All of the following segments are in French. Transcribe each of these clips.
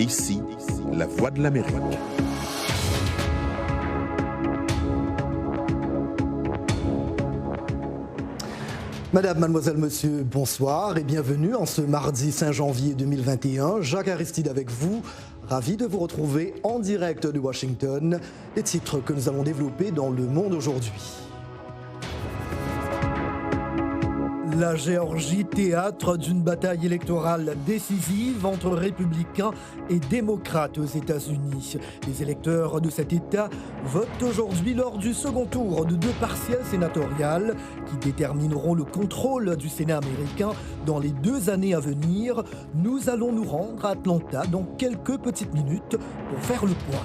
Ici, la voix de l'Amérique. Madame, mademoiselle, monsieur, bonsoir et bienvenue en ce mardi 5 janvier 2021. Jacques Aristide avec vous, ravi de vous retrouver en direct de Washington. Les titres que nous allons développer dans le monde aujourd'hui. La Géorgie, théâtre d'une bataille électorale décisive entre républicains et démocrates aux États-Unis. Les électeurs de cet État votent aujourd'hui lors du second tour de 2 partielles sénatoriales qui détermineront le contrôle du Sénat américain dans les 2 années à venir. Nous allons nous rendre à Atlanta dans quelques petites minutes pour faire le point.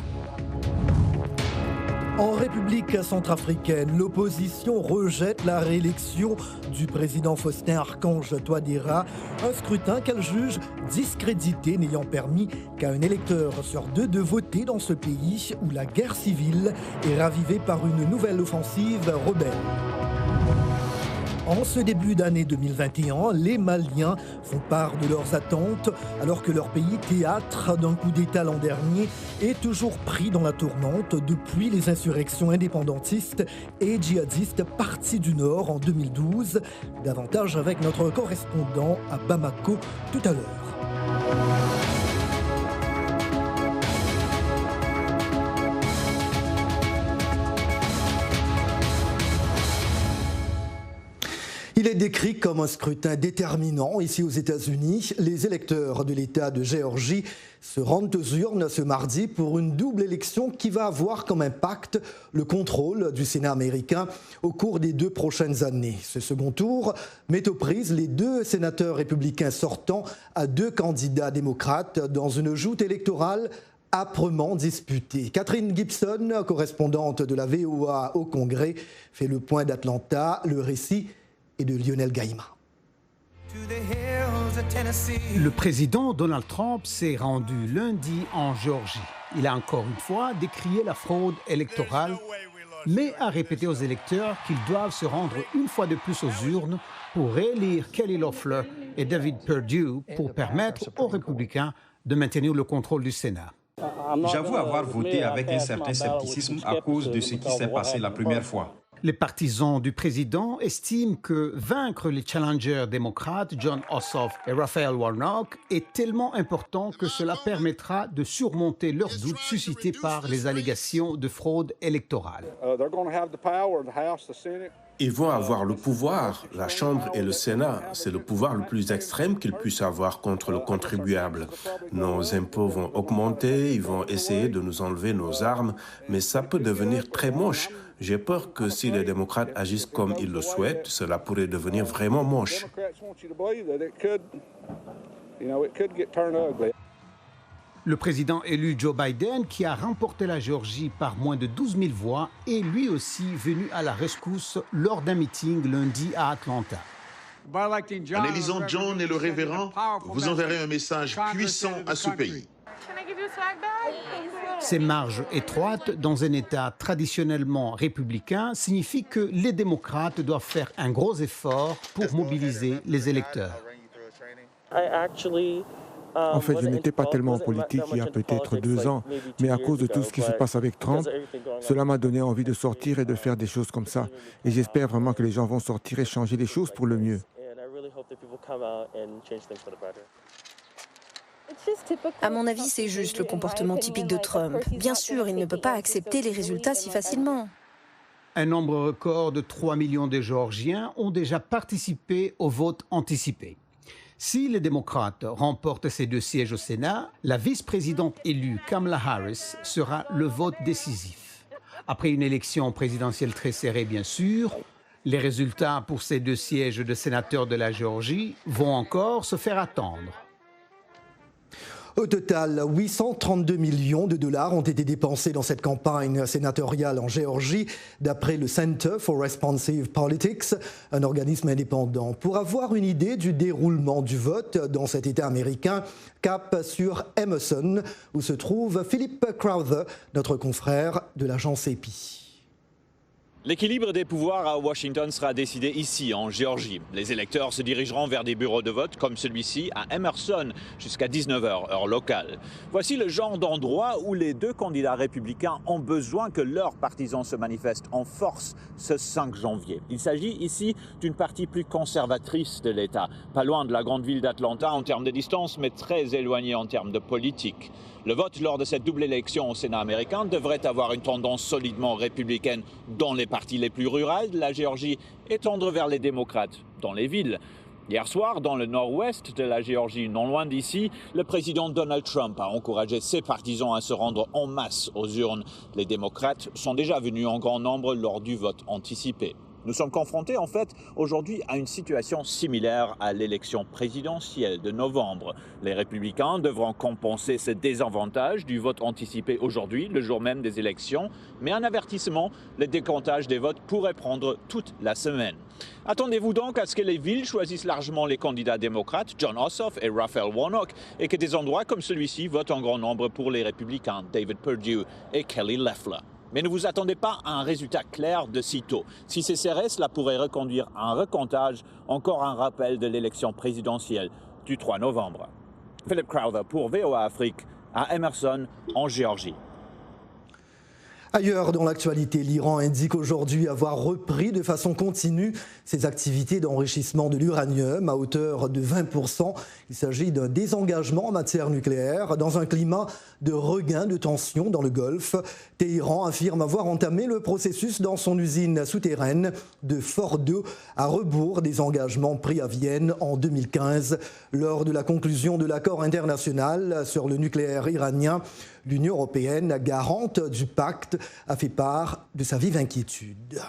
En République centrafricaine, l'opposition rejette la réélection du président Faustin Archange Touadéra, un scrutin qu'elle juge discrédité, n'ayant permis qu'à un électeur sur 2 de voter dans ce pays où la guerre civile est ravivée par une nouvelle offensive rebelle. En ce début d'année 2021, les Maliens font part de leurs attentes alors que leur pays, théâtre d'un coup d'État l'an dernier, est toujours pris dans la tourmente depuis les insurrections indépendantistes et djihadistes parties du Nord en 2012. Davantage avec notre correspondant à Bamako tout à l'heure. Il est décrit comme un scrutin déterminant ici aux États-Unis. Les électeurs de l'État de Géorgie se rendent aux urnes ce mardi pour une double élection qui va avoir comme impact le contrôle du Sénat américain au cours des 2 prochaines années. Ce second tour met aux prises les 2 sénateurs républicains sortants à 2 candidats démocrates dans une joute électorale âprement disputée. Catherine Gibson, correspondante de la VOA au Congrès, fait le point d'Atlanta. Le récit et de Lionel Gaïma. Le président Donald Trump s'est rendu lundi en Géorgie. Il a encore une fois décrié la fraude électorale, mais a répété aux électeurs qu'ils doivent se rendre une fois de plus aux urnes pour réélire Kelly Loeffler et David Perdue pour permettre aux républicains de maintenir le contrôle du Sénat. J'avoue avoir voté avec un certain scepticisme à cause de ce qui s'est passé la première fois. Les partisans du président estiment que vaincre les challengers démocrates Jon Ossoff et Raphael Warnock est tellement important que cela permettra de surmonter leurs doutes suscités par les allégations de fraude électorale. Ils vont avoir le pouvoir, la Chambre et le Sénat. C'est le pouvoir le plus extrême qu'ils puissent avoir contre le contribuable. Nos impôts vont augmenter, ils vont essayer de nous enlever nos armes, mais ça peut devenir très moche. J'ai peur que si les démocrates agissent comme ils le souhaitent, cela pourrait devenir vraiment moche. Le président élu Joe Biden, qui a remporté la Géorgie par moins de 12 000 voix, est lui aussi venu à la rescousse lors d'un meeting lundi à Atlanta. En élisant John et le révérend, vous enverrez un message puissant à ce pays. Ces marges étroites dans un État traditionnellement républicain signifient que les démocrates doivent faire un gros effort pour mobiliser les électeurs. En fait, je n'étais pas tellement en politique il y a peut-être 2 ans, mais à cause de tout ce qui se passe avec Trump, cela m'a donné envie de sortir et de faire des choses comme ça. Et j'espère vraiment que les gens vont sortir et changer les choses pour le mieux. À mon avis, c'est juste le comportement typique de Trump. Bien sûr, il ne peut pas accepter les résultats si facilement. Un nombre record de 3 millions de Géorgiens ont déjà participé au vote anticipé. Si les démocrates remportent ces 2 sièges au Sénat, la vice-présidente élue Kamala Harris sera le vote décisif. Après une élection présidentielle très serrée, bien sûr, les résultats pour ces 2 sièges de sénateurs de la Géorgie vont encore se faire attendre. Au total, 832 millions de dollars ont été dépensés dans cette campagne sénatoriale en Géorgie, d'après le Center for Responsive Politics, un organisme indépendant. Pour avoir une idée du déroulement du vote dans cet État américain, cap sur Emerson, où se trouve Philippe Crowther, notre confrère de l'agence EPI. L'équilibre des pouvoirs à Washington sera décidé ici, en Géorgie. Les électeurs se dirigeront vers des bureaux de vote comme celui-ci à Emerson jusqu'à 19h, heure locale. Voici le genre d'endroit où les deux candidats républicains ont besoin que leurs partisans se manifestent en force ce 5 janvier. Il s'agit ici d'une partie plus conservatrice de l'État, pas loin de la grande ville d'Atlanta en termes de distance, mais très éloignée en termes de politique. Le vote lors de cette double élection au Sénat américain devrait avoir une tendance solidement républicaine dans les parties les plus rurales de la Géorgie et tendre vers les démocrates dans les villes. Hier soir, dans le nord-ouest de la Géorgie, non loin d'ici, le président Donald Trump a encouragé ses partisans à se rendre en masse aux urnes. Les démocrates sont déjà venus en grand nombre lors du vote anticipé. Nous sommes confrontés en fait aujourd'hui à une situation similaire à l'élection présidentielle de novembre. Les républicains devront compenser ce désavantage du vote anticipé aujourd'hui, le jour même des élections, mais un avertissement, le décomptage des votes pourrait prendre toute la semaine. Attendez-vous donc à ce que les villes choisissent largement les candidats démocrates, Jon Ossoff et Raphael Warnock, et que des endroits comme celui-ci votent en grand nombre pour les républicains, David Perdue et Kelly Loeffler. Mais ne vous attendez pas à un résultat clair de sitôt. Si c'est serré, cela pourrait reconduire à un recomptage, encore un rappel de l'élection présidentielle du 3 novembre. Philip Crowther pour VOA Afrique à Emerson, en Géorgie. Ailleurs dans l'actualité, l'Iran indique aujourd'hui avoir repris de façon continue ses activités d'enrichissement de l'uranium à hauteur de 20%. Il s'agit d'un désengagement en matière nucléaire dans un climat de regain de tension dans le Golfe. Téhéran affirme avoir entamé le processus dans son usine souterraine de Fordow à rebours des engagements pris à Vienne en 2015. Lors de la conclusion de l'accord international sur le nucléaire iranien, l'Union européenne, garante du pacte, a fait part de sa vive inquiétude.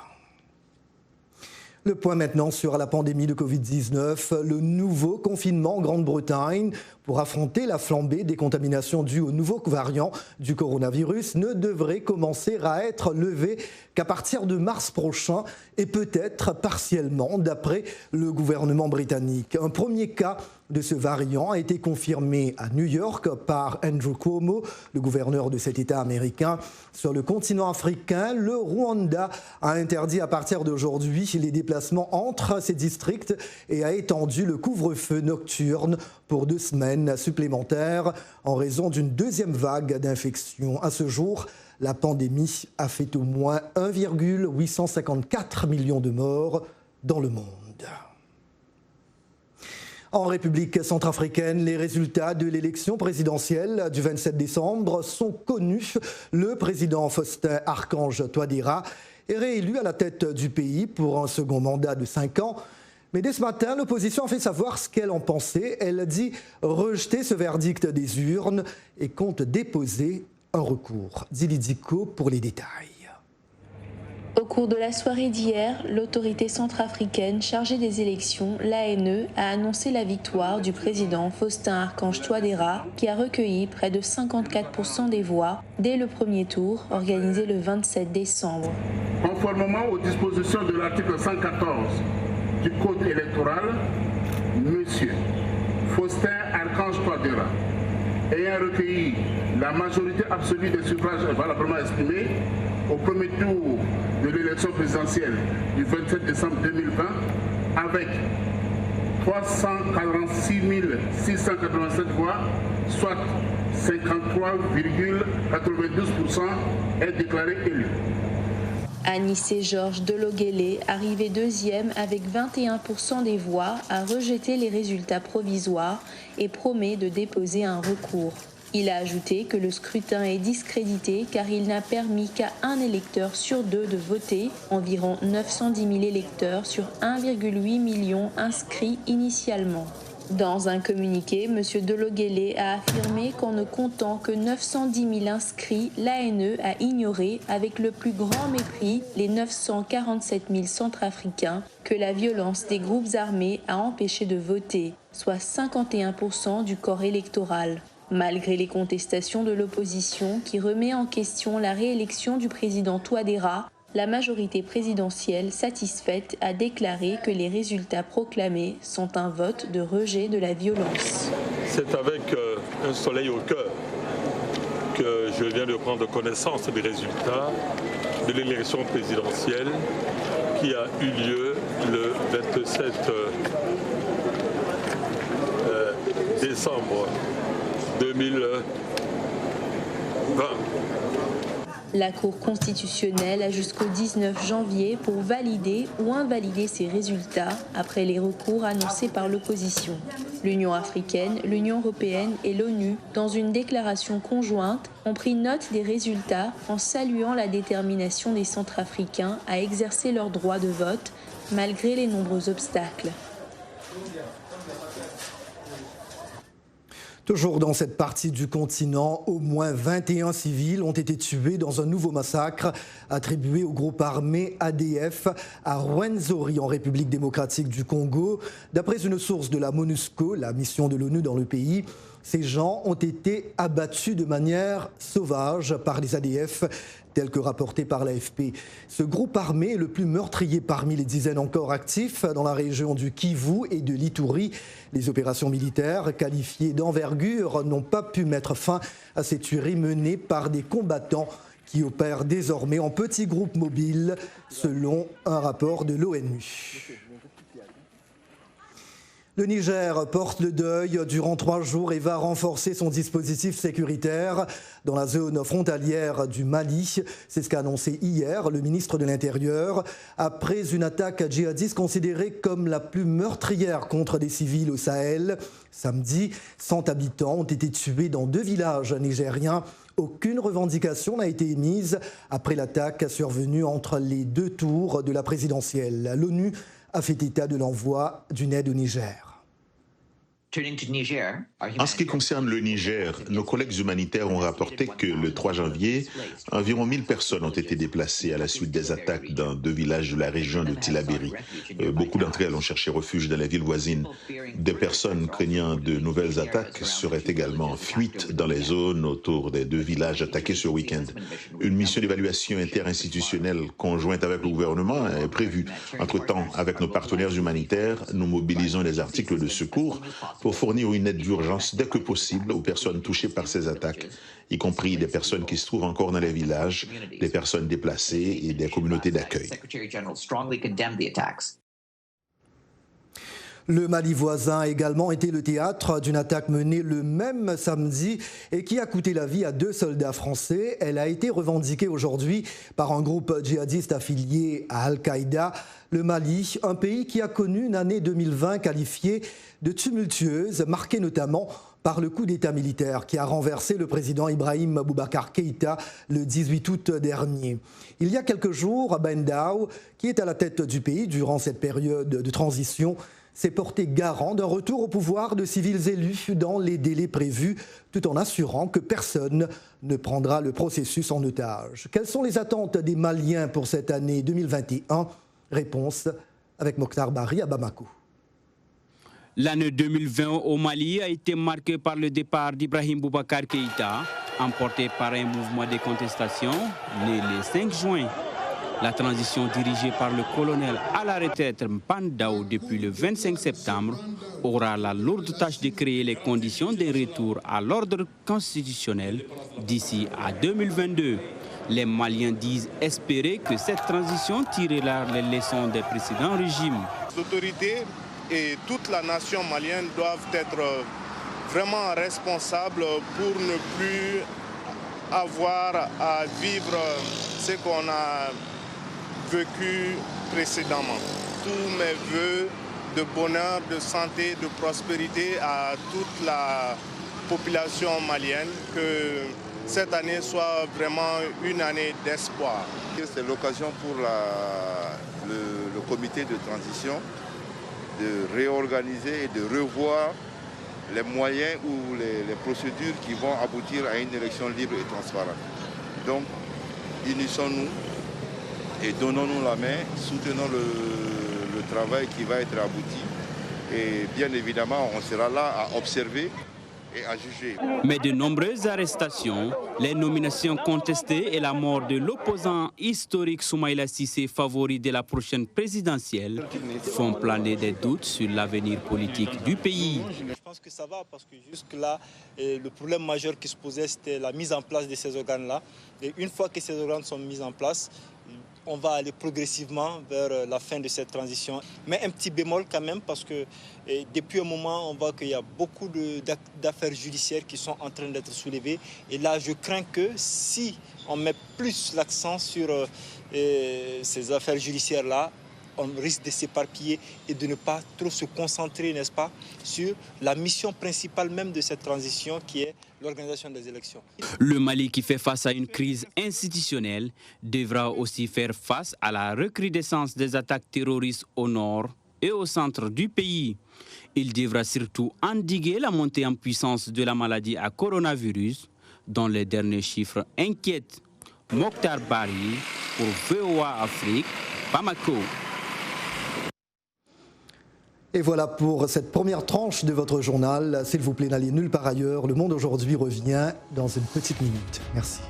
Le point maintenant sur la pandémie de Covid-19, le nouveau confinement en Grande-Bretagne pour affronter la flambée des contaminations dues au nouveau variant du coronavirus ne devrait commencer à être levé qu'à partir de mars prochain et peut-être partiellement d'après le gouvernement britannique. Un premier cas de ce variant a été confirmé à New York par Andrew Cuomo, le gouverneur de cet État américain. Sur le continent africain, le Rwanda a interdit à partir d'aujourd'hui les déplacements entre ces districts et a étendu le couvre-feu nocturne pour 2 semaines supplémentaires en raison d'une deuxième vague d'infections. À ce jour, la pandémie a fait au moins 1,854 million de morts dans le monde. En République centrafricaine, les résultats de l'élection présidentielle du 27 décembre sont connus. Le président Faustin Archange Touadéra est réélu à la tête du pays pour un second mandat de 5 ans. Mais dès ce matin, l'opposition a fait savoir ce qu'elle en pensait. Elle dit rejeter ce verdict des urnes et compte déposer un recours. Dili Diko pour les détails. Au cours de la soirée d'hier, l'autorité centrafricaine chargée des élections, l'ANE, a annoncé la victoire du président Faustin Archange Touadéra, qui a recueilli près de 54% des voix dès le premier tour, organisé le 27 décembre. Conformément aux dispositions de l'article 114 du Code électoral, M. Faustin Archange Touadéra, ayant recueilli la majorité absolue des suffrages valablement exprimés au premier tour de l'élection présidentielle du 27 décembre 2020, avec 346 687 voix, soit 53,92%, est déclaré élu. Anissé Georges Delogele, arrivé deuxième avec 21% des voix, a rejeté les résultats provisoires et promet de déposer un recours. Il a ajouté que le scrutin est discrédité car il n'a permis qu'à un électeur sur 2 de voter, environ 910 000 électeurs sur 1,8 million inscrits initialement. Dans un communiqué, M. Delogele a affirmé qu'en ne comptant que 910 000 inscrits, l'ANE a ignoré avec le plus grand mépris les 947 000 Centrafricains que la violence des groupes armés a empêché de voter, soit 51% du corps électoral. Malgré les contestations de l'opposition qui remet en question la réélection du président Touadéra, la majorité présidentielle satisfaite a déclaré que les résultats proclamés sont un vote de rejet de la violence. C'est avec un soleil au cœur que je viens de prendre connaissance des résultats de l'élection présidentielle qui a eu lieu le 27 décembre 2020. La Cour constitutionnelle a jusqu'au 19 janvier pour valider ou invalider ces résultats après les recours annoncés par l'opposition. L'Union africaine, l'Union européenne et l'ONU, dans une déclaration conjointe, ont pris note des résultats en saluant la détermination des Centrafricains à exercer leur droit de vote malgré les nombreux obstacles. Toujours dans cette partie du continent, au moins 21 civils ont été tués dans un nouveau massacre attribué au groupe armé ADF à Rwenzori en République démocratique du Congo. D'après une source de la MONUSCO, la mission de l'ONU dans le pays, ces gens ont été abattus de manière sauvage par les ADF, tel que rapporté par l'AFP. Ce groupe armé est le plus meurtrier parmi les dizaines encore actifs dans la région du Kivu et de l'Ituri. Les opérations militaires qualifiées d'envergure n'ont pas pu mettre fin à ces tueries menées par des combattants qui opèrent désormais en petits groupes mobiles, selon un rapport de l'ONU. Le Niger porte le deuil durant 3 jours et va renforcer son dispositif sécuritaire dans la zone frontalière du Mali. C'est ce qu'a annoncé hier le ministre de l'Intérieur après une attaque djihadiste considérée comme la plus meurtrière contre des civils au Sahel. Samedi, 100 habitants ont été tués dans 2 villages nigériens. Aucune revendication n'a été émise après l'attaque survenue entre les 2 tours de la présidentielle. L'ONU a fait état de l'envoi d'une aide au Niger. En ce qui concerne le Niger, nos collègues humanitaires ont rapporté que le 3 janvier, environ 1000 personnes ont été déplacées à la suite des attaques dans 2 villages de la région de Tillabéri. Beaucoup d'entre elles ont cherché refuge dans la ville voisine. Des personnes craignant de nouvelles attaques seraient également en fuite dans les zones autour des 2 villages attaqués ce week-end. Une mission d'évaluation interinstitutionnelle conjointe avec le gouvernement est prévue. Entre-temps, avec nos partenaires humanitaires, nous mobilisons les articles de secours pour fournir une aide d'urgence dès que possible aux personnes touchées par ces attaques, y compris des personnes qui se trouvent encore dans les villages, des personnes déplacées et des communautés d'accueil. Le Mali voisin a également été le théâtre d'une attaque menée le même samedi et qui a coûté la vie à 2 soldats français. Elle a été revendiquée aujourd'hui par un groupe djihadiste affilié à Al-Qaïda. Le Mali, un pays qui a connu une année 2020 qualifiée de tumultueuse, marquée notamment par le coup d'État militaire qui a renversé le président Ibrahim Boubacar Keïta le 18 août dernier. Il y a quelques jours, Ben Daou, qui est à la tête du pays durant cette période de transition, s'est porté garant d'un retour au pouvoir de civils élus dans les délais prévus, tout en assurant que personne ne prendra le processus en otage. Quelles sont les attentes des Maliens pour cette année 2021 ? Réponse avec Mokhtar Bari à Bamako. L'année 2020 au Mali a été marquée par le départ d'Ibrahim Boubacar Keïta, emporté par un mouvement de contestation né le 5 juin. La transition dirigée par le colonel à la retraite Mpandao depuis le 25 septembre aura la lourde tâche de créer les conditions d'un retour à l'ordre constitutionnel d'ici à 2022. Les Maliens disent espérer que cette transition tirera les leçons des précédents régimes. L'autorité et toute la nation malienne doivent être vraiment responsables pour ne plus avoir à vivre ce qu'on a vécu précédemment. Tous mes voeux de bonheur, de santé, de prospérité à toute la population malienne, que cette année soit vraiment une année d'espoir. C'est l'occasion pour le comité de transition de réorganiser et de revoir les moyens ou les procédures qui vont aboutir à une élection libre et transparente. Donc, unissons-nous et donnons-nous la main, soutenons le travail qui va être abouti. Et bien évidemment, on sera là à observer et à juger. Mais de nombreuses arrestations, les nominations contestées et la mort de l'opposant historique Soumaïla Cissé, favori de la prochaine présidentielle, font planer des doutes sur l'avenir politique du pays. Je pense que ça va parce que jusque-là, le problème majeur qui se posait, c'était la mise en place de ces organes-là. Et une fois que ces organes sont mis en place, on va aller progressivement vers la fin de cette transition. Mais un petit bémol quand même parce que depuis un moment, on voit qu'il y a beaucoup d'affaires judiciaires qui sont en train d'être soulevées. Et là, je crains que si on met plus l'accent sur ces affaires judiciaires-là, on risque de s'éparpiller et de ne pas trop se concentrer, n'est-ce pas, sur la mission principale même de cette transition qui est l'organisation des élections. Le Mali, qui fait face à une crise institutionnelle, devra aussi faire face à la recrudescence des attaques terroristes au nord et au centre du pays. Il devra surtout endiguer la montée en puissance de la maladie à coronavirus, dont les derniers chiffres inquiètent. Mokhtar Bari pour VOA Afrique, Bamako. Et voilà pour cette première tranche de votre journal. S'il vous plaît, n'allez nulle part ailleurs. Le Monde aujourd'hui revient dans une petite minute. Merci.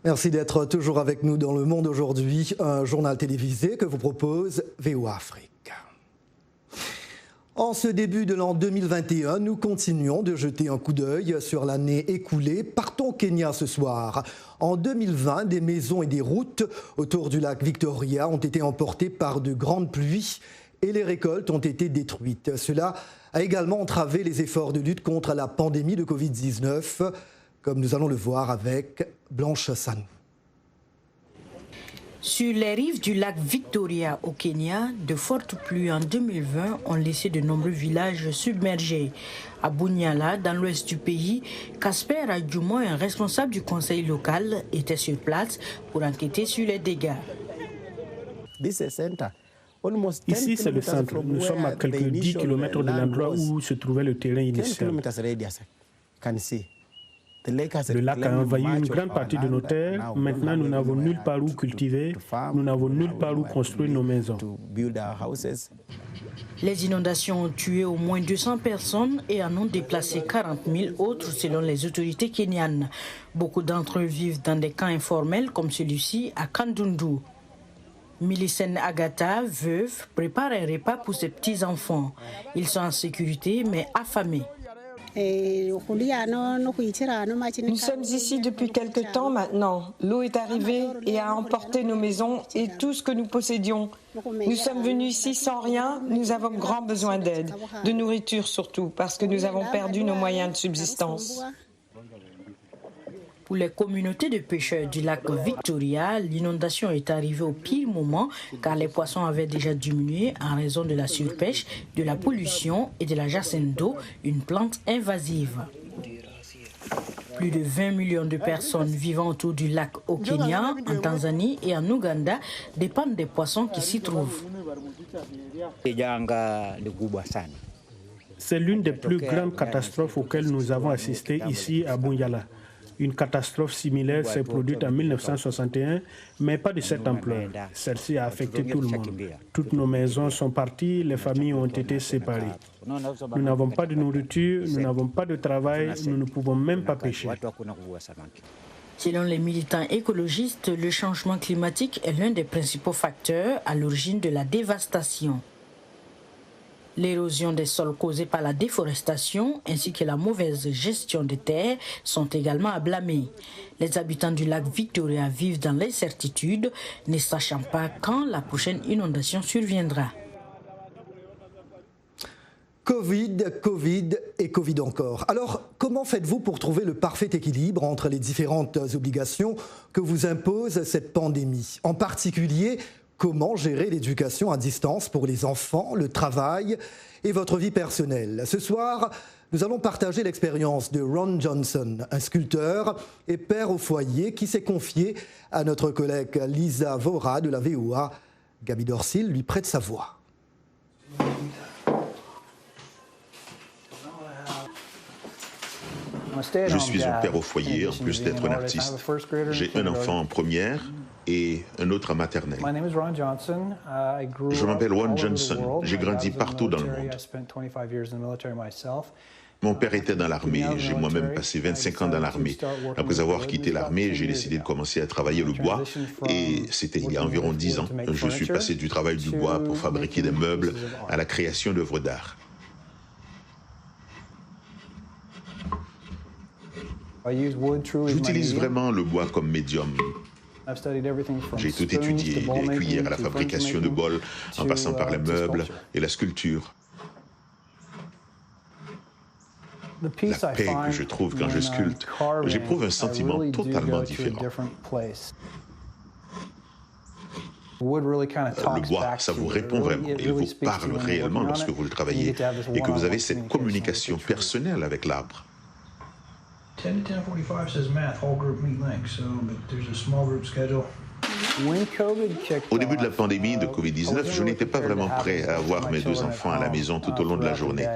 Merci d'être toujours avec nous dans Le Monde aujourd'hui, un journal télévisé que vous propose VOA Afrique. En ce début de l'an 2021, nous continuons de jeter un coup d'œil sur l'année écoulée. Partons au Kenya ce soir. En 2020, des maisons et des routes autour du lac Victoria ont été emportées par de grandes pluies et les récoltes ont été détruites. Cela a également entravé les efforts de lutte contre la pandémie de Covid-19, comme nous allons le voir avec Blanche Sanou. Sur les rives du lac Victoria au Kenya, de fortes pluies en 2020 ont laissé de nombreux villages submergés. À Bunyala, dans l'ouest du pays, Casper Adjumo, un responsable du conseil local, était sur place pour enquêter sur les dégâts. Ici, c'est le centre. Nous sommes à quelques 10 km de l'endroit où se trouvait le terrain initial. Le lac a envahi une grande partie de nos terres. Maintenant, nous n'avons nulle part où cultiver, nous n'avons nulle part où construire nos maisons. Les inondations ont tué au moins 200 personnes et en ont déplacé 40 000 autres selon les autorités kenyanes. Beaucoup d'entre eux vivent dans des camps informels comme celui-ci à Kandundu. Millicent Agatha, veuve, prépare un repas pour ses petits-enfants. Ils sont en sécurité mais affamés. Nous sommes ici depuis quelque temps maintenant. L'eau est arrivée et a emporté nos maisons et tout ce que nous possédions. Nous sommes venus ici sans rien. Nous avons grand besoin d'aide, de nourriture surtout, parce que nous avons perdu nos moyens de subsistance. Pour les communautés de pêcheurs du lac Victoria, l'inondation est arrivée au pire moment car les poissons avaient déjà diminué en raison de la surpêche, de la pollution et de la jacinthe d'eau, une plante invasive. Plus de 20 millions de personnes vivant autour du lac au Kenya, en Tanzanie et en Ouganda dépendent des poissons qui s'y trouvent. C'est l'une des plus grandes catastrophes auxquelles nous avons assisté ici à Bunyala. Une catastrophe similaire s'est produite en 1961, mais pas de cette ampleur. Celle-ci a affecté tout le monde. Toutes nos maisons sont parties, les familles ont été séparées. Nous n'avons pas de nourriture, nous n'avons pas de travail, nous ne pouvons même pas pêcher. Selon les militants écologistes, le changement climatique est l'un des principaux facteurs à l'origine de la dévastation. L'érosion des sols causée par la déforestation ainsi que la mauvaise gestion des terres sont également à blâmer. Les habitants du lac Victoria vivent dans l'incertitude, ne sachant pas quand la prochaine inondation surviendra. Covid, Covid et Covid encore. Alors, comment faites-vous pour trouver le parfait équilibre entre les différentes obligations que vous impose cette pandémie? En particulier, comment gérer l'éducation à distance pour les enfants, le travail et votre vie personnelle? Ce soir, nous allons partager l'expérience de Ron Johnson, un sculpteur et père au foyer qui s'est confié à notre collègue Lisa Vora de la VOA. Gaby Dorsil lui prête sa voix. Je suis un père au foyer, en plus d'être un artiste. J'ai un enfant en première et un autre en maternelle. Je m'appelle Ron Johnson. J'ai grandi partout dans le monde. Mon père était dans l'armée. J'ai moi-même passé 25 ans dans l'armée. Après avoir quitté l'armée, j'ai décidé de commencer à travailler le bois. Et c'était il y a environ 10 ans. Je suis passé du travail du bois pour fabriquer des meubles à la création d'œuvres d'art. J'utilise vraiment le bois comme médium. J'ai tout étudié, des cuillères à la fabrication de bols, en passant par les meubles et la sculpture. La paix que je trouve quand je sculpte, j'éprouve un sentiment totalement différent. Le bois, ça vous répond vraiment, il vous parle réellement lorsque vous le travaillez et que vous avez cette communication personnelle avec l'arbre. 10 to 10:45 says math, whole group meet link, so but there's a small group schedule. Au début de la pandémie de Covid-19, je n'étais pas vraiment prêt à avoir mes 2 enfants à la maison tout au long de la journée.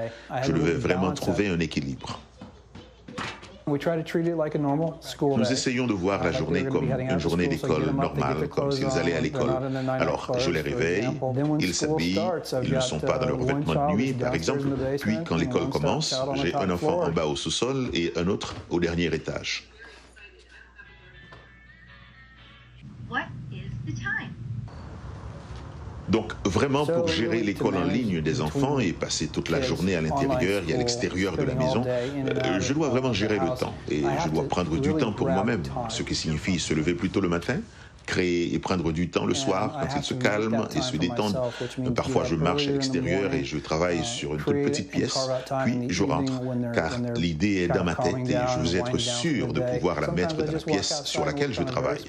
Je devais vraiment trouver un équilibre. Nous essayons de voir la journée comme une journée d'école normale, comme s'ils allaient à l'école. Alors, je les réveille, ils s'habillent, ils ne sont pas dans leurs vêtements de nuit, par exemple. Puis, quand l'école commence, j'ai un enfant en bas au sous-sol et un autre au dernier étage. Donc, vraiment, pour gérer l'école en ligne des enfants et passer toute la journée à l'intérieur et à l'extérieur de la maison, je dois vraiment gérer le temps. Et je dois prendre du temps pour moi-même, ce qui signifie se lever plus tôt le matin, créer et prendre du temps le soir quand ils se calment et se détendent. Parfois, je marche à l'extérieur et je travaille sur une toute petite pièce, puis je rentre, car l'idée est dans ma tête et je veux être sûr de pouvoir la mettre dans la pièce sur laquelle je travaille.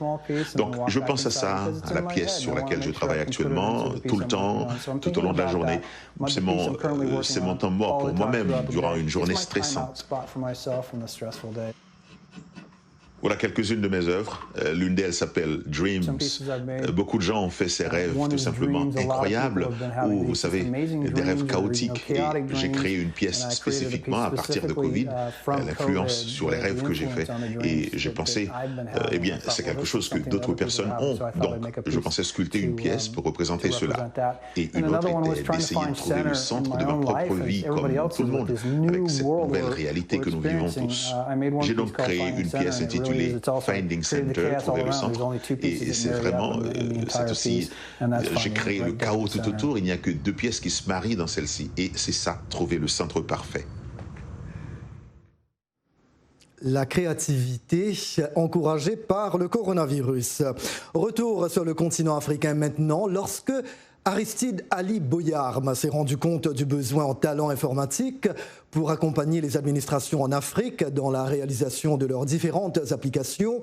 Donc, je pense à ça, à la pièce sur laquelle je travaille actuellement, tout le temps, tout au long de la journée. C'est mon temps mort pour moi-même durant une journée stressante. Voilà quelques-unes de mes œuvres. L'une d'elles s'appelle Dreams. Beaucoup de gens ont fait ces rêves tout simplement incroyables, ou vous savez, des rêves chaotiques. Et j'ai créé une pièce spécifiquement à partir de Covid, l'influence sur les rêves que j'ai faits. Et j'ai pensé, eh bien, c'est quelque chose que d'autres personnes ont. Donc, je pensais sculpter une pièce pour représenter cela. Et une autre était d'essayer de trouver le centre de ma propre vie, comme tout le monde, avec cette nouvelle réalité que nous vivons tous. J'ai donc créé une pièce intitulée Finding Center, trouver le centre, et c'est vraiment, c'est aussi, j'ai créé le chaos tout autour, il n'y a que 2 pièces qui se marient dans celle-ci, et c'est ça, trouver le centre parfait. La créativité encouragée par le coronavirus. Retour sur le continent africain maintenant, lorsque Aristide Ali Boyarm s'est rendu compte du besoin en talent informatique pour accompagner les administrations en Afrique dans la réalisation de leurs différentes applications.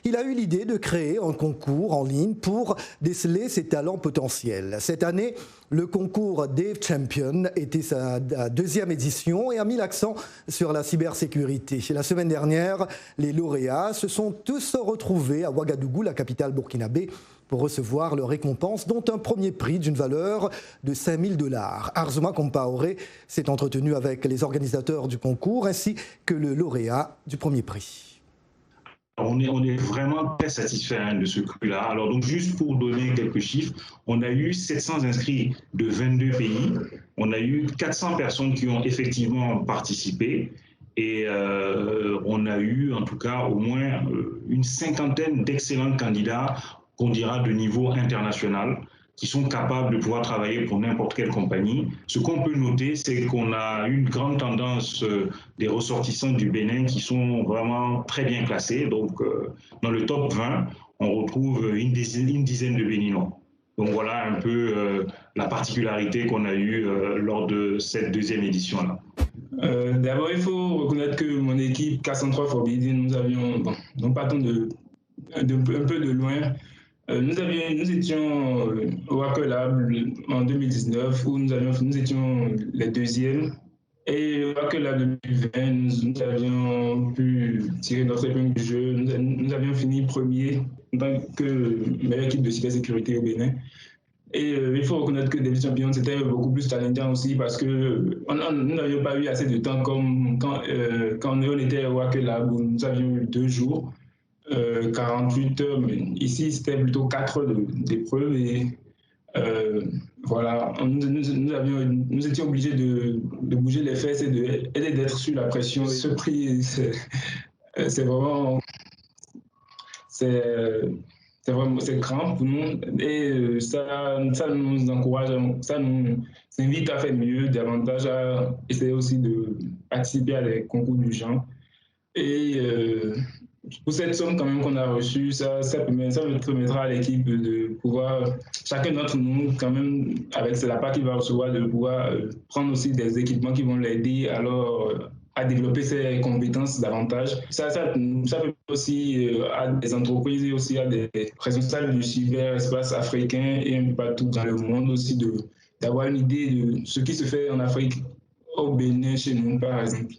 Il a eu l'idée de créer un concours en ligne pour déceler ses talents potentiels. Cette année, le concours Dave Champion était sa 2e édition et a mis l'accent sur la cybersécurité. La semaine dernière, les lauréats se sont tous retrouvés à Ouagadougou, la capitale burkinabé, pour recevoir leur récompense, dont un premier prix d'une valeur de $5 000. Arzuma Compaoré s'est entretenu avec les organisateurs du concours ainsi que le lauréat du premier prix. On est vraiment très satisfait de ce prix-là. Alors donc juste pour donner quelques chiffres, on a eu 700 inscrits de 22 pays. On a eu 400 personnes qui ont effectivement participé. Et on a eu en tout cas au moins une cinquantaine d'excellents candidats qu'on dira de niveau international, qui sont capables de pouvoir travailler pour n'importe quelle compagnie. Ce qu'on peut noter, c'est qu'on a une grande tendance des ressortissants du Bénin qui sont vraiment très bien classés. Donc, dans le top 20, on retrouve une dizaine de Béninois. Donc, voilà un peu la particularité qu'on a eue lors de cette deuxième édition-là. D'abord, il faut reconnaître que mon équipe K103 Forbidden, nous avions, bon, non partons un peu de loin, nous étions au Hacker Lab en 2019 où nous étions les deuxièmes, et au Hacker Lab 2020 nous avions pu tirer notre épingle du jeu. Nous avions fini premier en tant que meilleure équipe de cybersécurité au Bénin. Et il faut reconnaître que Davis Champion, c'était beaucoup plus challengeant aussi parce que nous n'avions pas eu assez de temps comme quand on était au Hacker Lab où nous avions eu 2 jours. 48 heures, mais ici c'était plutôt 4 heures d'épreuve et voilà, nous étions obligés de bouger les fesses et d'être sous la pression. Ce prix, c'est vraiment grand pour nous et ça nous encourage, ça nous invite à faire mieux, davantage à essayer aussi de participer à des concours du genre. Et pour cette somme quand même qu'on a reçue, ça permettra à l'équipe de pouvoir, chacun d'entre nous quand même, avec la part qu'il va recevoir, de pouvoir prendre aussi des équipements qui vont l'aider alors à développer ses compétences davantage. Ça permet aussi à des entreprises et aussi à des responsables du cyberespace africain et un peu partout dans le monde aussi d'avoir une idée de ce qui se fait en Afrique, au Bénin, chez nous par exemple.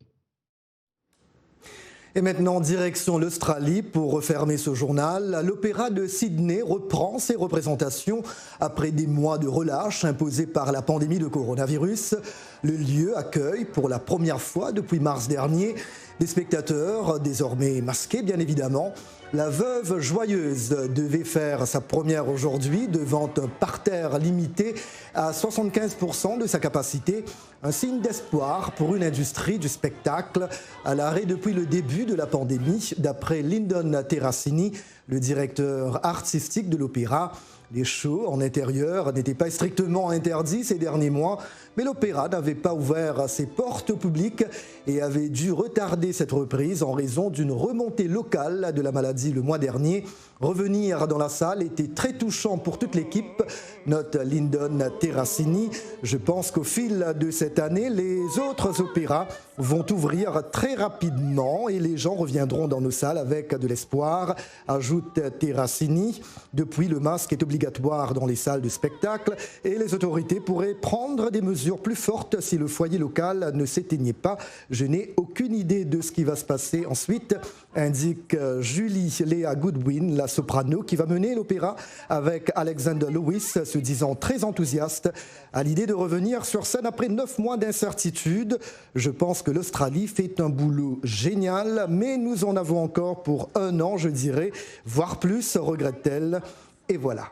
Et maintenant, direction l'Australie pour refermer ce journal. L'Opéra de Sydney reprend ses représentations après des mois de relâche imposés par la pandémie de coronavirus. Le lieu accueille pour la première fois depuis mars dernier des spectateurs, désormais masqués bien évidemment. La Veuve Joyeuse devait faire sa première aujourd'hui devant un parterre limité à 75% de sa capacité. Un signe d'espoir pour une industrie du spectacle à l'arrêt depuis le début de la pandémie, d'après Lyndon Terracini, le directeur artistique de l'opéra. Les shows en intérieur n'étaient pas strictement interdits ces derniers mois, mais l'opéra n'avait pas ouvert ses portes au public et avait dû retarder cette reprise en raison d'une remontée locale de la maladie le mois dernier. Revenir dans la salle était très touchant pour toute l'équipe, note Lyndon Terracini. Je pense qu'au fil de cette année, les autres opéras vont ouvrir très rapidement et les gens reviendront dans nos salles avec de l'espoir, ajoute Terracini. Depuis, le masque est obligatoire dans les salles de spectacle et les autorités pourraient prendre des mesures plus fortes si le foyer local ne s'éteignait pas. Je n'ai aucune idée de ce qui va se passer ensuite, indique Julie Léa Goodwin, la soprano qui va mener l'opéra avec Alexander Lewis, se disant très enthousiaste à l'idée de revenir sur scène après 9 mois d'incertitude. Je pense que l'Australie fait un boulot génial, mais nous en avons encore pour 1 an, je dirais, voire plus, regrette-t-elle. Et voilà.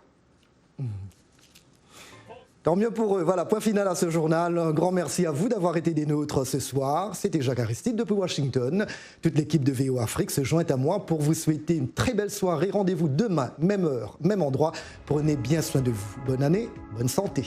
Tant mieux pour eux. Voilà, point final à ce journal. Un grand merci à vous d'avoir été des nôtres ce soir. C'était Jacques Aristide depuis Washington. Toute l'équipe de VO Afrique se joint à moi pour vous souhaiter une très belle soirée. Rendez-vous demain, même heure, même endroit. Prenez bien soin de vous. Bonne année, bonne santé.